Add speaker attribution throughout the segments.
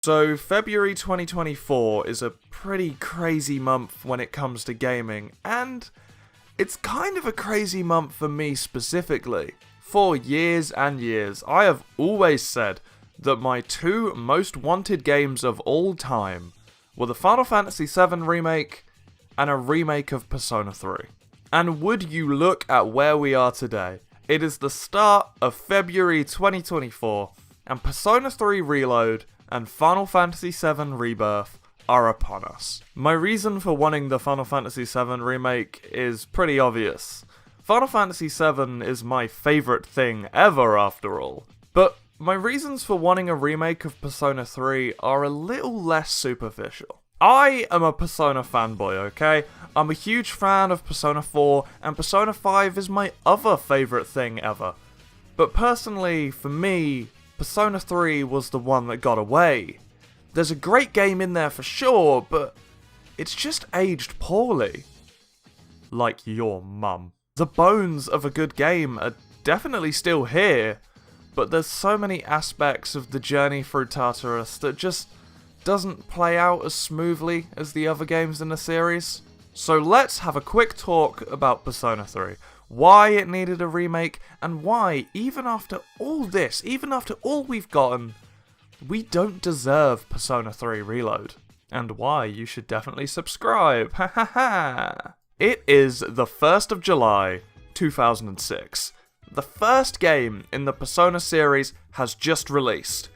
Speaker 1: So February 2024 is a pretty crazy month when it comes to gaming, and it's kind of a crazy month for me specifically. For years and years, I have always said that my two most wanted games of all time were the Final Fantasy VII Remake and a remake of Persona 3. And would you look at where we are today? It is the start of February 2024, and Persona 3 Reload and Final Fantasy VII Rebirth are upon us. My reason for wanting the Final Fantasy VII Remake is pretty obvious. Final Fantasy VII is my favourite thing ever after all. But my reasons for wanting a remake of Persona 3 are a little less superficial. I am a Persona fanboy, okay? I'm a huge fan of Persona 4, and Persona 5 is my other favourite thing ever. But personally, for me, Persona 3 was the one that got away. There's a great game in there for sure, but it's just aged poorly. Like your mum. The bones of a good game are definitely still here, but there's so many aspects of the journey through Tartarus that just doesn't play out as smoothly as the other games in the series. So let's have a quick talk about Persona 3. Why it needed a remake, and why, even after all this, even after all we've gotten, we don't deserve Persona 3 Reload. And why you should definitely subscribe, ha ha ha! It is the 1st of July, 2006. The first game in the Persona series has just released.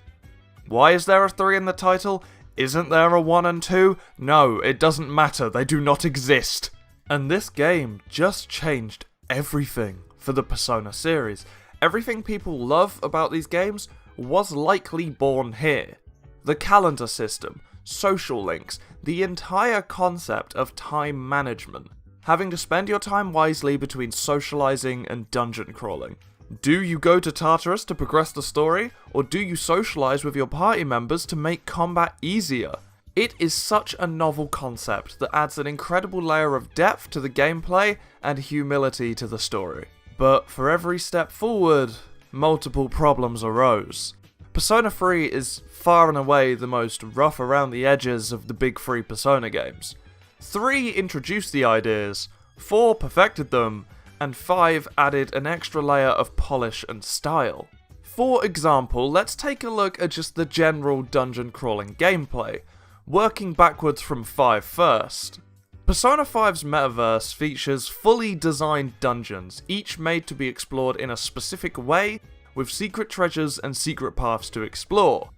Speaker 1: Why is there a 3 in the title? Isn't there a 1 and 2? No, it doesn't matter, they do not exist. And this game just changed everything for the Persona series. Everything people love about these games was likely born here. The calendar system, social links, the entire concept of time management. Having to spend your time wisely between socializing and dungeon crawling. Do you go to Tartarus to progress the story, or do you socialize with your party members to make combat easier? It is such a novel concept that adds an incredible layer of depth to the gameplay and humility to the story. But for every step forward, multiple problems arose. Persona 3 is far and away the most rough around the edges of the big three Persona games. 3 introduced the ideas, 4 perfected them, and 5 added an extra layer of polish and style. For example, let's take a look at just the general dungeon crawling gameplay, working backwards from 5 first. Persona 5's metaverse features fully designed dungeons, each made to be explored in a specific way, with secret treasures and secret paths to explore.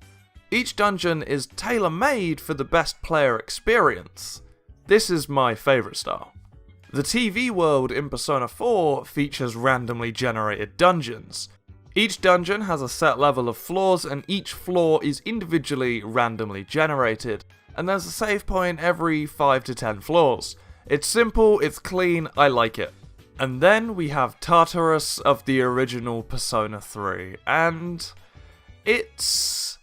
Speaker 1: Each dungeon is tailor-made for the best player experience. This is my favourite style. The TV world in Persona 4 features randomly generated dungeons. Each dungeon has a set level of floors, and each floor is individually randomly generated, and there's a save point every 5 to 10 floors. It's simple, it's clean, I like it. And then we have Tartarus of the original Persona 3, and it's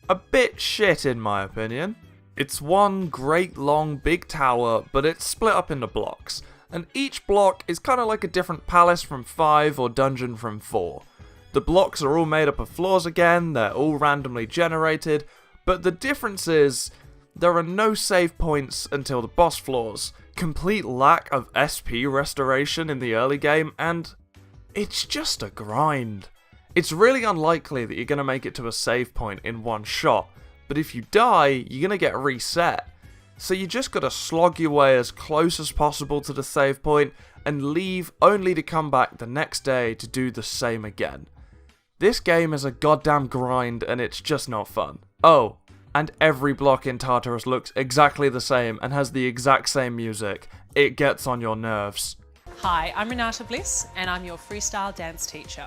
Speaker 1: a bit shit in my opinion. It's one great long big tower, but it's split up into blocks, and each block is kind of like a different palace from 5 or dungeon from 4. The blocks are all made up of floors again, they're all randomly generated, but the difference is there are no save points until the boss floors, complete lack of SP restoration in the early game, and it's just a grind. It's really unlikely that you're going to make it to a save point in one shot, but if you die, you're going to get reset. So you just got to slog your way as close as possible to the save point and leave only to come back the next day to do the same again. This game is a goddamn grind and it's just not fun. Oh, and every block in Tartarus looks exactly the same and has the exact same music. It gets on your nerves.
Speaker 2: Hi, I'm Renata Bliss and I'm your freestyle dance teacher.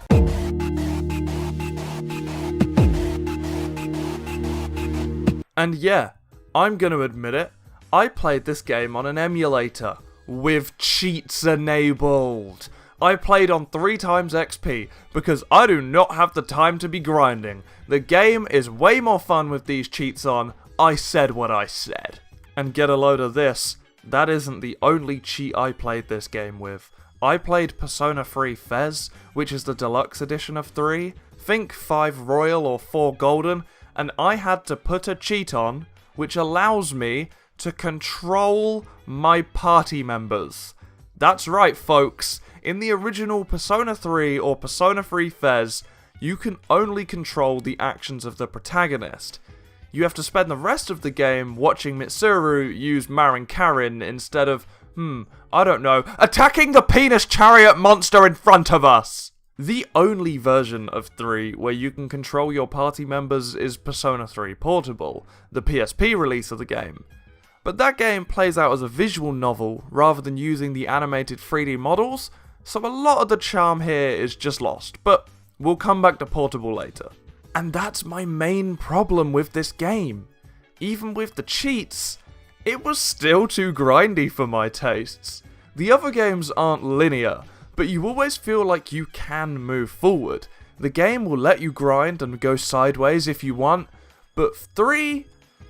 Speaker 1: And yeah, I'm gonna admit it, I played this game on an emulator, with cheats enabled. I played on 3 times XP, because I do not have the time to be grinding. The game is way more fun with these cheats on. I said what I said. And get a load of this, that isn't the only cheat I played this game with. I played Persona 3 Fez, which is the deluxe edition of 3. Think 5 Royal or 4 Golden, and I had to put a cheat on which allows me to control my party members. That's right, folks. In the original Persona 3 or Persona 3 FES, you can only control the actions of the protagonist. You have to spend the rest of the game watching Mitsuru use Marin Karin instead of, I don't know, attacking the penis chariot monster in front of us! The only version of 3 where you can control your party members is Persona 3 Portable, the PSP release of the game. But that game plays out as a visual novel rather than using the animated 3D models, so a lot of the charm here is just lost, but we'll come back to Portable later. And that's my main problem with this game. Even with the cheats, it was still too grindy for my tastes. The other games aren't linear, but you always feel like you can move forward. The game will let you grind and go sideways if you want, but 3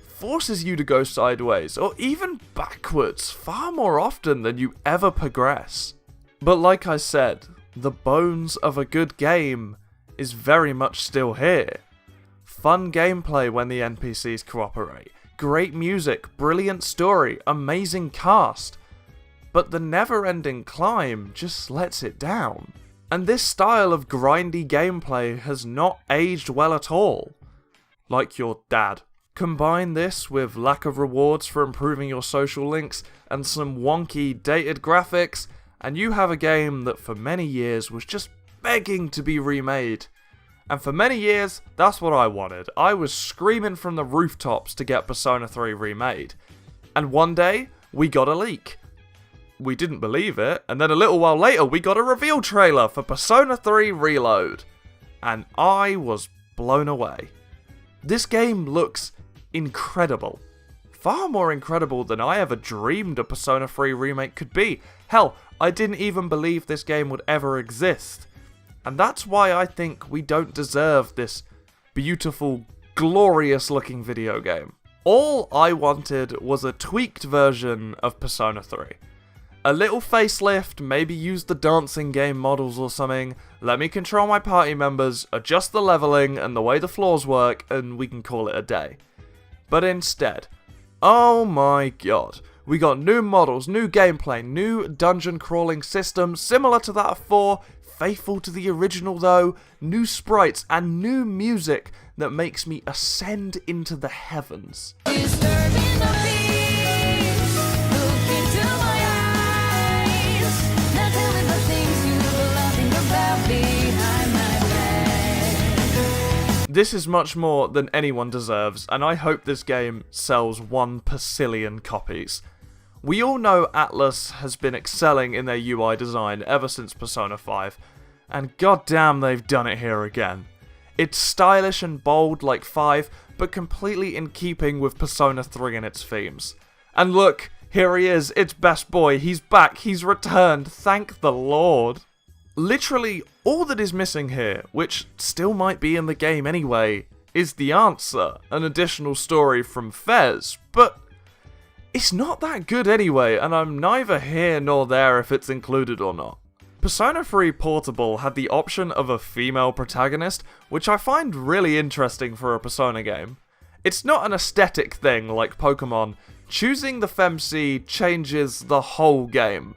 Speaker 1: forces you to go sideways, or even backwards, far more often than you ever progress. But like I said, the bones of a good game is very much still here. Fun gameplay when the NPCs cooperate, great music, brilliant story, amazing cast. But the never-ending climb just lets it down. And this style of grindy gameplay has not aged well at all. Like your dad. Combine this with lack of rewards for improving your social links and some wonky dated graphics, and you have a game that for many years was just begging to be remade. And for many years, that's what I wanted. I was screaming from the rooftops to get Persona 3 remade. And one day, we got a leak. We didn't believe it, and then a little while later we got a reveal trailer for Persona 3 Reload. And I was blown away. This game looks incredible. Far more incredible than I ever dreamed a Persona 3 remake could be. Hell, I didn't even believe this game would ever exist. And that's why I think we don't deserve this beautiful, glorious looking video game. All I wanted was a tweaked version of Persona 3. A little facelift, maybe use the dancing game models or something, let me control my party members, adjust the leveling and the way the floors work, and we can call it a day. But instead, oh my god, we got new models, new gameplay, new dungeon crawling system similar to that of 4, faithful to the original though, new sprites and new music that makes me ascend into the heavens. This is much more than anyone deserves, and I hope this game sells 1 percillion copies. We all know Atlus has been excelling in their UI design ever since Persona 5, and goddamn they've done it here again. It's stylish and bold like 5, but completely in keeping with Persona 3 and its themes. And look, here he is, it's Best Boy, he's back, he's returned, thank the Lord. Literally, all that is missing here, which still might be in the game anyway, is the answer, an additional story from FES, but it's not that good anyway, and I'm neither here nor there if it's included or not. Persona 3 Portable had the option of a female protagonist, which I find really interesting for a Persona game. It's not an aesthetic thing like Pokemon, choosing the femc changes the whole game.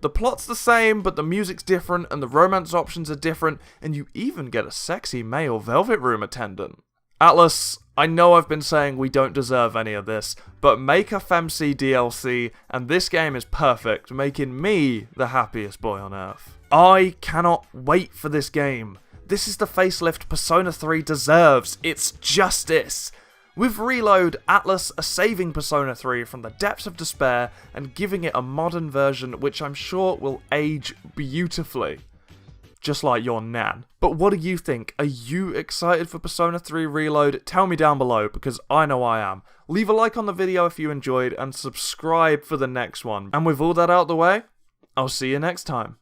Speaker 1: The plot's the same, but the music's different, and the romance options are different, and you even get a sexy male Velvet Room attendant. Atlus, I know I've been saying we don't deserve any of this, but make a femc DLC, and this game is perfect, making me the happiest boy on earth. I cannot wait for this game. This is the facelift Persona 3 deserves. It's justice. With Reload, Atlus are saving Persona 3 from the depths of despair and giving it a modern version which I'm sure will age beautifully. Just like your nan. But what do you think? Are you excited for Persona 3 Reload? Tell me down below, because I know I am. Leave a like on the video if you enjoyed, and subscribe for the next one. And with all that out the way, I'll see you next time.